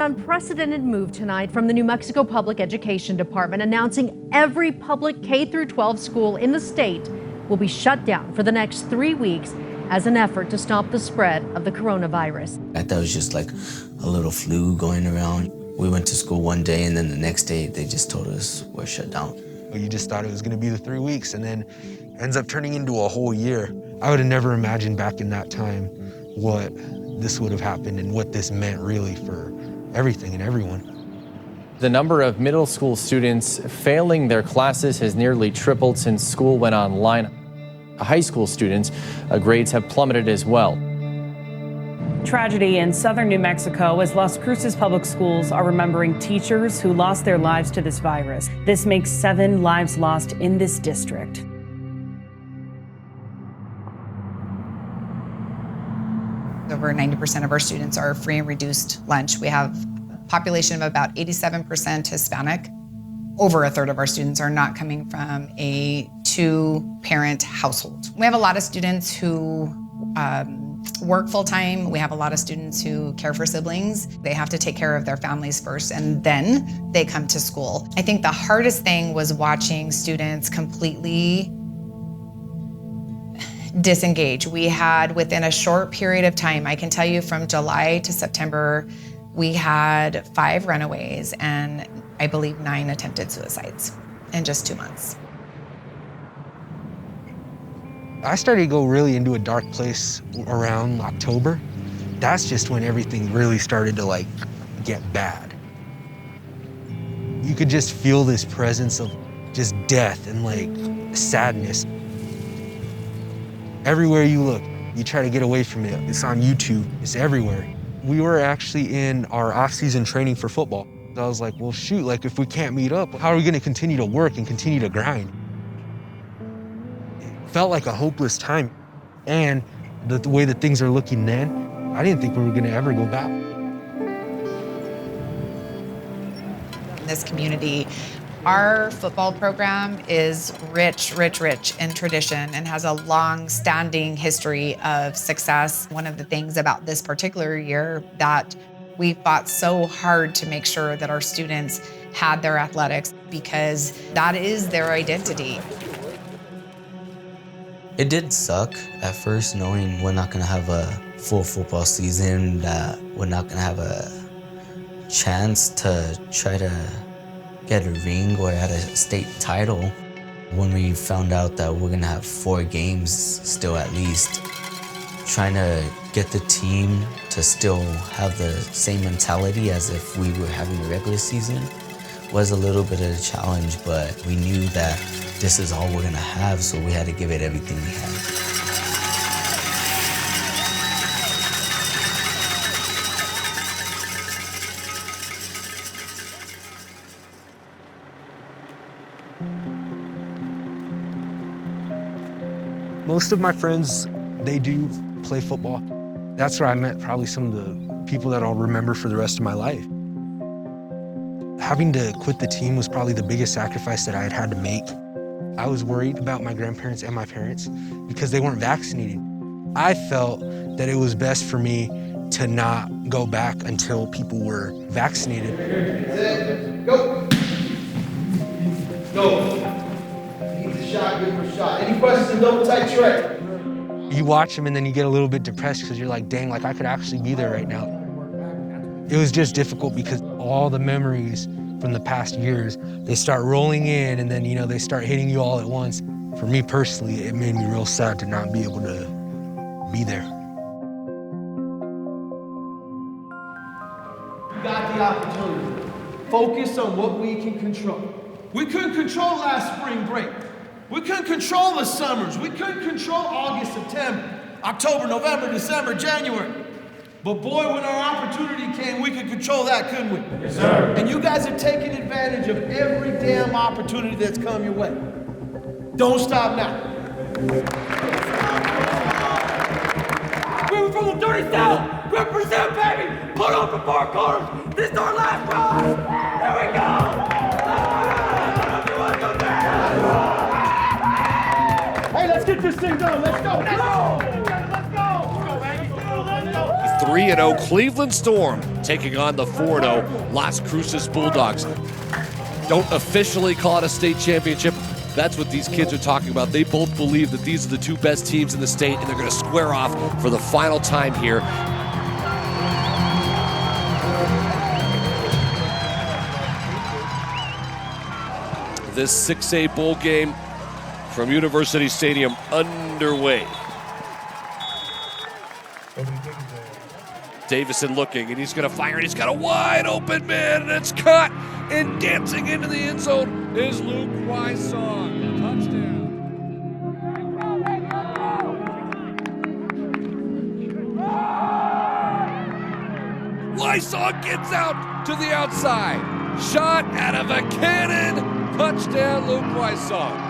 an unprecedented move tonight from the New Mexico Public Education Department, announcing every public K-12 school in the state will be shut down for the next 3 weeks as an effort to stop the spread of the coronavirus. I thought it was just like a little flu going around. We went to school one day, and then the next day they just told us we're shut down. You just thought it was going to be the 3 weeks, and then ends up turning into a whole year. I would have never imagined back in that time what this would have happened and what this meant really for everything and everyone. The number of middle school students failing their classes has nearly tripled since school went online. High school students' grades have plummeted as well. Tragedy in southern New Mexico as Las Cruces public schools are remembering teachers who lost their lives to this virus. This makes 7 lives lost in this district. Over 90% of our students are free and reduced lunch. We have a population of about 87% Hispanic. Over a third of our students are not coming from a 2-parent household. We have a lot of students who work full-time. We have a lot of students who care for siblings. They have to take care of their families first, and then they come to school. I think the hardest thing was watching students completely disengage. We had, within a short period of time, I can tell you from July to September, we had 5 runaways and I believe 9 attempted suicides in just 2 months. I started to go really into a dark place around October. That's just when everything really started to get bad. You could just feel this presence of just death and sadness. Everywhere you look, you try to get away from it. It's on YouTube, it's everywhere. We were actually in our off-season training for football. I was like, well, shoot, if we can't meet up, how are we gonna continue to work and continue to grind? It felt like a hopeless time. And the way that things are looking then, I didn't think we were gonna ever go back. In this community, our football program is rich in tradition and has a long-standing history of success. One of the things about this particular year that we fought so hard to make sure that our students had their athletics, because that is their identity. It did suck at first, knowing we're not gonna have a full football season, that we're not gonna have a chance to try to get a ring or at a state title. When we found out that we're gonna have 4 games still at least, trying to get the team to still have the same mentality as if we were having a regular season was a little bit of a challenge, but we knew that this is all we're gonna have, so we had to give it everything we had. Most of my friends, they do play football. That's where I met probably some of the people that I'll remember for the rest of my life. Having to quit the team was probably the biggest sacrifice that I had to make. I was worried about my grandparents and my parents because they weren't vaccinated. I felt that it was best for me to not go back until people were vaccinated. Set, go. Go. Needs a shot, give him a shot. Any questions, double tight track. You watch them and then you get a little bit depressed because you're like, dang, I could actually be there right now. It was just difficult because all the memories from the past years, they start rolling in and then, they start hitting you all at once. For me personally, it made me real sad to not be able to be there. We got the opportunity. Focus on what we can control. We couldn't control last spring break. We couldn't control the summers. We couldn't control August, September, October, November, December, January. But boy, when our opportunity came, we could control that, couldn't we? Yes, sir. And you guys are taking advantage of every damn opportunity that's come your way. Don't stop now. We're from the dirty South. Represent, baby. Put on the 4 corners. This is our last run. Here we go. Hey, let's get this thing done. Let's go. Let's go. Let's go, baby. Let's go. 3-0 Cleveland Storm taking on the 4-0 Las Cruces Bulldogs. Don't officially call it a state championship. That's what these kids are talking about. They both believe that these are the two best teams in the state, and they're going to square off for the final time here. This 6A bowl game from University Stadium underway. Davison looking, and he's going to fire, and he's got a wide open man, and it's caught, and dancing into the end zone is Luke Wysong. Touchdown. Wysong gets out to the outside. Shot out of a cannon. Touchdown, Luke Wysong.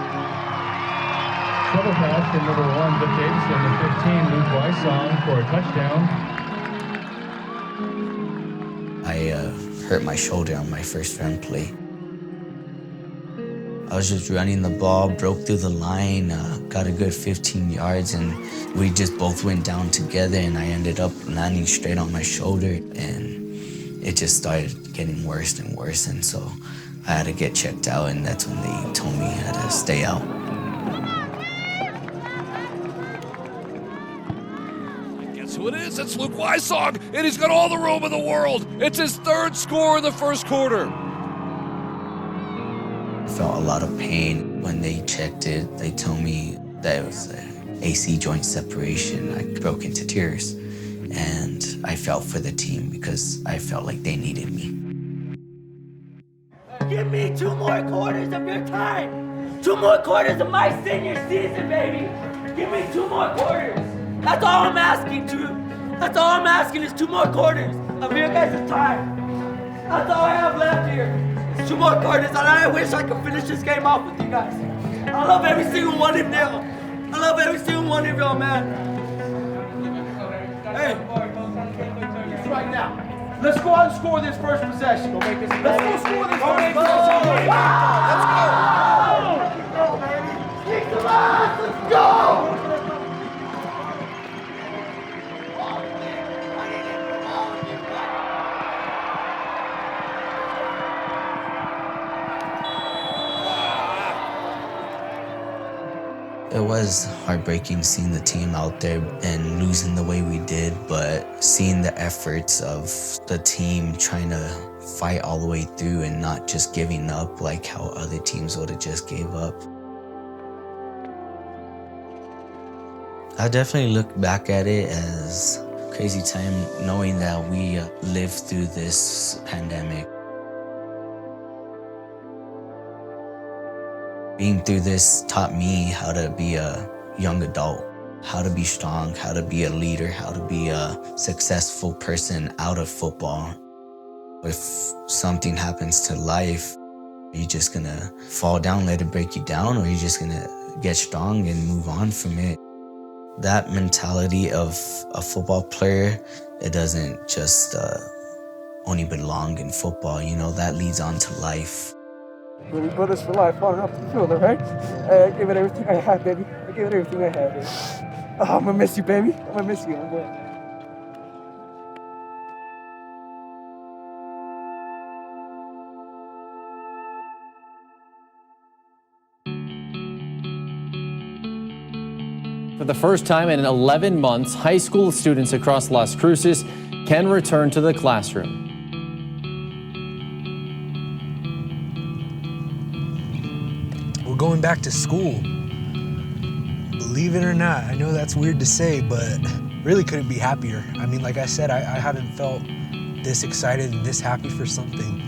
Trouble pass from number 1, Vic Davison, to 15, Luke Wysong for a touchdown. I hurt my shoulder on my first run play. I was just running the ball, broke through the line, got a good 15 yards, and we just both went down together, and I ended up landing straight on my shoulder, and it just started getting worse and worse, and so I had to get checked out, and that's when they told me I had to stay out. Guess who it is? It's Luke Wysong, and he's got all the room in the world. It's his third score in the first quarter. I felt a lot of pain when they checked it. They told me that it was an AC joint separation. I broke into tears, and I felt for the team because I felt like they needed me. Give me 2 more quarters of your time. 2 more quarters of my senior season, baby. Give me 2 more quarters. That's all I'm asking, Drew. That's all I'm asking is 2 more quarters of your guys' time. That's all I have left here. It's 2 more quarters, and I wish I could finish this game off with you guys. I love every single one of y'all. I love every single one of y'all, man. Hey, it's right now. Let's go out and score this first possession. Let's go score this first possession. Let's go. Let's go, baby. Kick the ass. Let's go. It was heartbreaking seeing the team out there and losing the way we did, but seeing the efforts of the team trying to fight all the way through and not just giving up like how other teams would have just gave up. I definitely look back at it as a crazy time knowing that we lived through this pandemic. Being through this taught me how to be a young adult, how to be strong, how to be a leader, how to be a successful person out of football. If something happens to life, you're just gonna fall down, let it break you down, or you're just gonna get strong and move on from it. That mentality of a football player, it doesn't just only belong in football, you know, that leads on to life. When we brothers for life, falling off the field, all right? I gave it everything I had, baby. I gave it everything I had, baby. Oh, I'm gonna miss you, baby. I'm gonna miss you, my boy. For the first time in 11 months, high school students across Las Cruces can return to the classroom. We're going back to school. Believe it or not, I know that's weird to say, but really couldn't be happier. I mean, like I said, I haven't felt this excited and this happy for something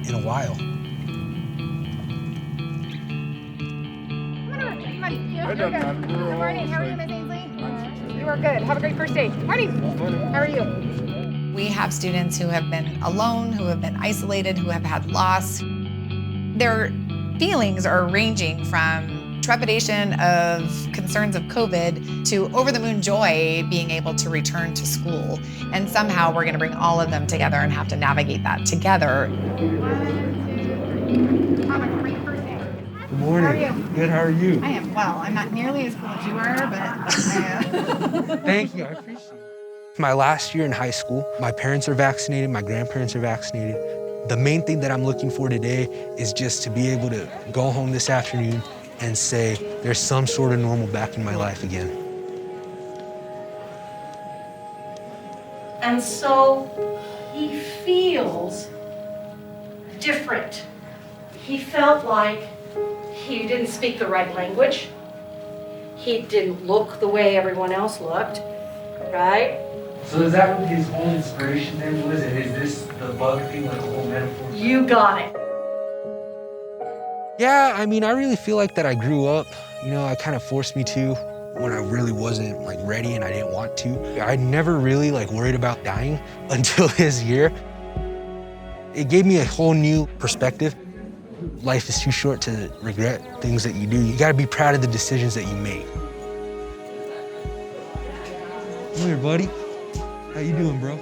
in a while. Good morning. How are you, Miss Ainsley? You are good. Have a great first day. Marty, how are you? We have students who have been alone, who have been isolated, who have had loss. Their feelings are ranging from trepidation of concerns of COVID to over-the-moon joy being able to return to school. And somehow we're gonna bring all of them together and have to navigate that together. Good morning. How are you? Good, how are you? I am well. I'm not nearly as cool as you are, but I am. Thank you, I appreciate it. My last year in high school, my parents are vaccinated, my grandparents are vaccinated. The main thing that I'm looking for today is just to be able to go home this afternoon and say there's some sort of normal back in my life again. And so he feels different. He felt like he didn't speak the right language. He didn't look the way everyone else looked, right? So is that what his whole inspiration then was? And is this the bug thing, like a whole metaphor? You got it. Yeah, I mean, I really feel like that I grew up, you know, it kind of forced me to when I really wasn't like ready and I didn't want to. I never really like worried about dying until this year. It gave me a whole new perspective. Life is too short to regret things that you do. You gotta be proud of the decisions that you made. Come here, buddy. How you doing, bro?